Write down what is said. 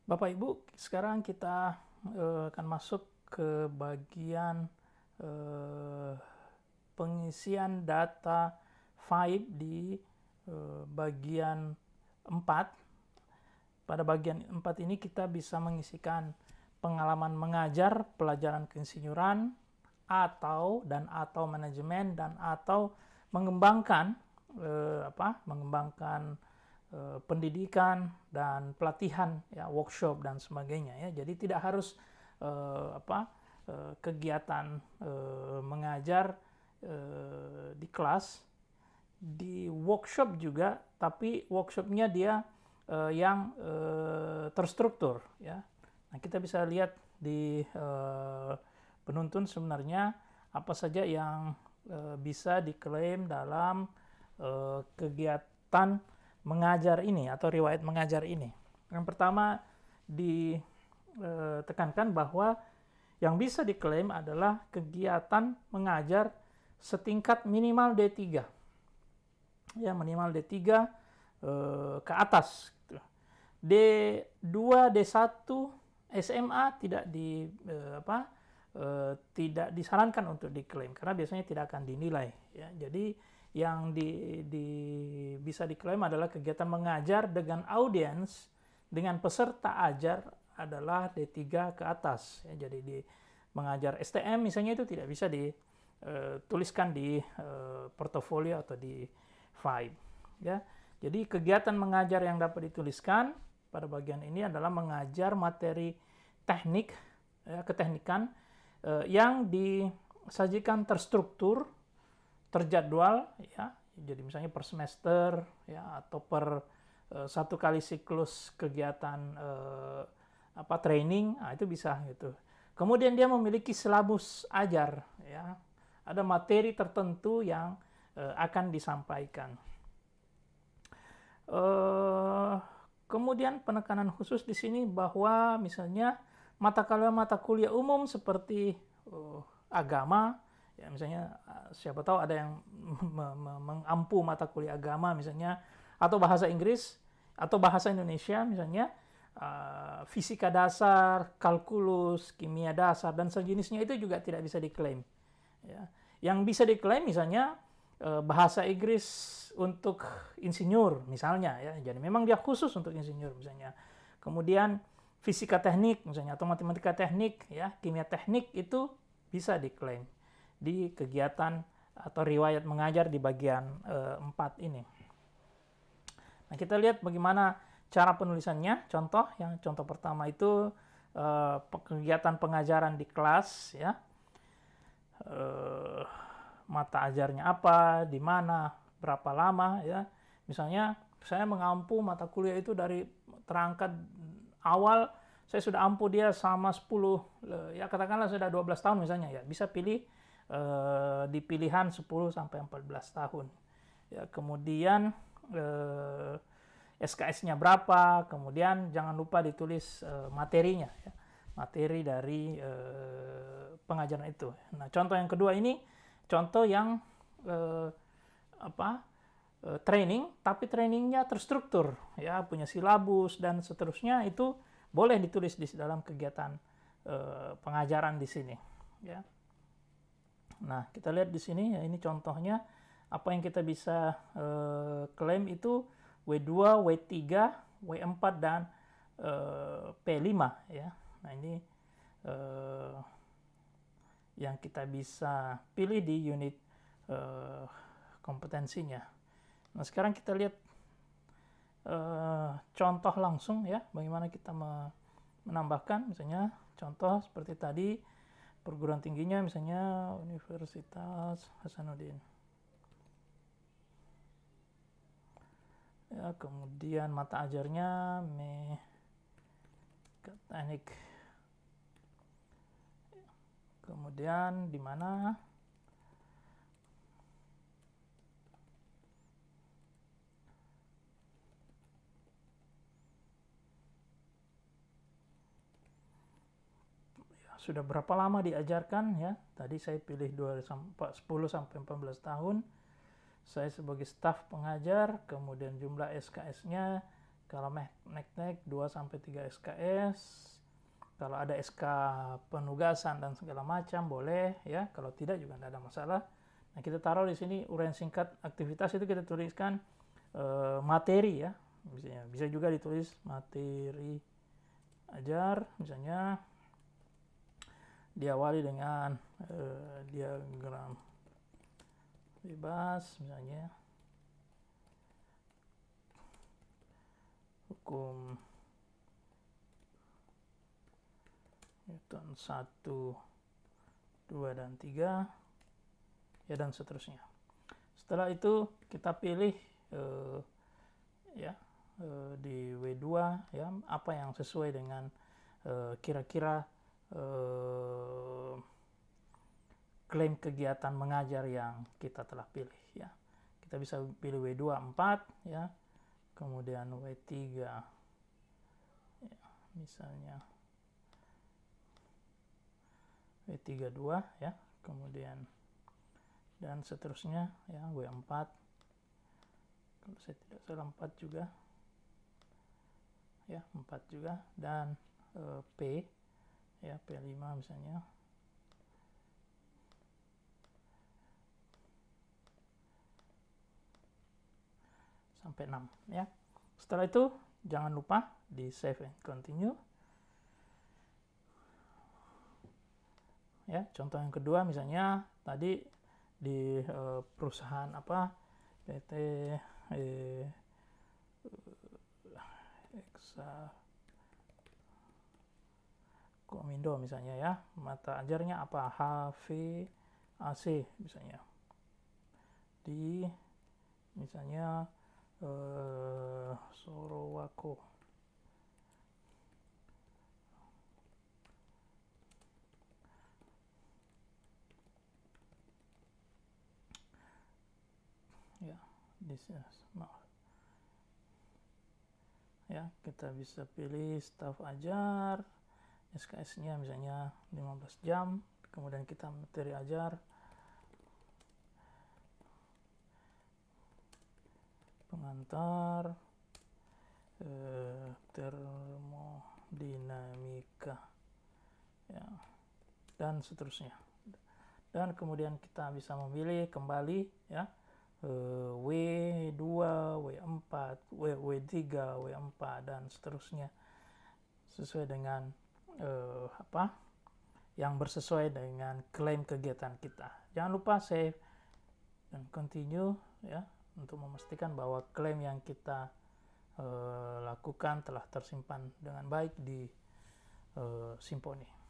Bapak Ibu, sekarang kita akan masuk ke bagian eh, pengisian data file di bagian 4. Pada bagian 4 ini kita bisa mengisikan pengalaman mengajar, pelajaran keinsinyuran, atau manajemen, dan atau mengembangkan mengembangkan pendidikan dan pelatihan, ya, workshop dan sebagainya, ya. Jadi tidak harus kegiatan mengajar di kelas, di workshop juga, tapi workshopnya dia yang terstruktur, ya. Nah, kita bisa lihat di penuntun sebenarnya apa saja yang bisa diklaim dalam kegiatan mengajar ini atau riwayat mengajar ini. Yang pertama ditekankan bahwa yang bisa diklaim adalah kegiatan mengajar setingkat minimal D3. Ya, minimal D3 ke atas. D2, D1, SMA tidak disarankan untuk diklaim karena biasanya tidak akan dinilai, ya. Jadi yang bisa diklaim adalah kegiatan mengajar dengan audiens dengan peserta ajar adalah D3 ke atas, ya. Jadi di mengajar STM misalnya itu tidak bisa dituliskan di portofolio atau di file, ya. Jadi kegiatan mengajar yang dapat dituliskan pada bagian ini adalah mengajar materi teknik, ya, keteknikan yang disajikan terstruktur, terjadwal, ya. Jadi misalnya per semester, ya, atau per satu kali siklus kegiatan training, nah, itu bisa gitu. Kemudian dia memiliki silabus ajar, ya. Ada materi tertentu yang akan disampaikan. Kemudian penekanan khusus di sini bahwa misalnya mata kuliah umum seperti agama, ya, misalnya siapa tahu ada yang mengampu mata kuliah agama misalnya, atau bahasa Inggris atau bahasa Indonesia misalnya, fisika dasar, kalkulus, kimia dasar dan sejenisnya itu juga tidak bisa diklaim, ya. Yang bisa diklaim misalnya bahasa Inggris untuk insinyur misalnya, ya. Jadi memang dia khusus untuk insinyur misalnya. Kemudian fisika teknik misalnya atau matematika teknik, ya, kimia teknik itu bisa diklaim di kegiatan atau riwayat mengajar di bagian 4 ini. Nah, kita lihat bagaimana cara penulisannya. Contoh pertama itu kegiatan pengajaran di kelas, ya. Mata ajarnya apa, di mana, berapa lama, ya. Misalnya saya mengampu mata kuliah itu dari terangkat awal, saya sudah ampu dia sama 10, ya katakanlah sudah 12 tahun misalnya, ya. Bisa pilih di pilihan 10 sampai 14 tahun. Ya, kemudian SKS-nya berapa, kemudian jangan lupa ditulis materinya, ya. Materi dari pengajaran itu. Nah, contoh yang kedua ini contoh yang training, tapi trainingnya terstruktur, ya, punya silabus dan seterusnya, itu boleh ditulis di dalam kegiatan pengajaran di sini, ya. Nah, kita lihat di sini, ya, ini contohnya apa yang kita bisa klaim itu W2, W3, W4 dan P5, ya. Nah, ini yang kita bisa pilih di unit kompetensinya. Nah, sekarang kita lihat contoh langsung, ya, bagaimana kita menambahkan. Misalnya contoh seperti tadi, perguruan tingginya misalnya Universitas Hasanuddin, ya. Kemudian mata ajarnya mekanik. Kemudian di mana sudah berapa lama diajarkan, ya. Tadi saya pilih 10 sampai 14 tahun. Saya sebagai staf pengajar, kemudian jumlah SKS-nya, Kalau nek 2-3 SKS, kalau ada SK penugasan dan segala macam boleh ya, kalau tidak juga tidak ada masalah. Nah, kita taruh di sini uraian singkat aktivitas, itu kita tuliskan materi ya. Bisa juga ditulis materi ajar, misalnya diawali dengan diagram bebas, misalnya hukum Newton 1, 2, dan 3 ya, dan seterusnya. Setelah itu kita pilih di W2 ya, apa yang sesuai dengan kira-kira klaim kegiatan mengajar yang kita telah pilih ya. Kita bisa pilih W2 4 ya, kemudian W3 ya, misalnya W3 2 ya, kemudian dan seterusnya ya, W4 kalau saya tidak salah 4 juga ya, 4 juga, dan P ya, P5 misalnya sampai 6 ya. Setelah itu jangan lupa di save and continue ya. Contoh yang kedua misalnya tadi di perusahaan apa, PT Komindo misalnya ya, mata ajarnya apa, HVAC misalnya, di misalnya Sorowako ya, ya, kita bisa pilih staf ajar, SKS-nya misalnya 15 jam, kemudian kita materi ajar, pengantar, termodinamika ya, dan seterusnya. Dan kemudian kita bisa memilih kembali ya, W2, W4, W3, W4 dan seterusnya sesuai dengan apa yang bersesuai dengan klaim kegiatan kita. Jangan lupa save dan continue ya, untuk memastikan bahwa klaim yang kita lakukan telah tersimpan dengan baik di Symfony.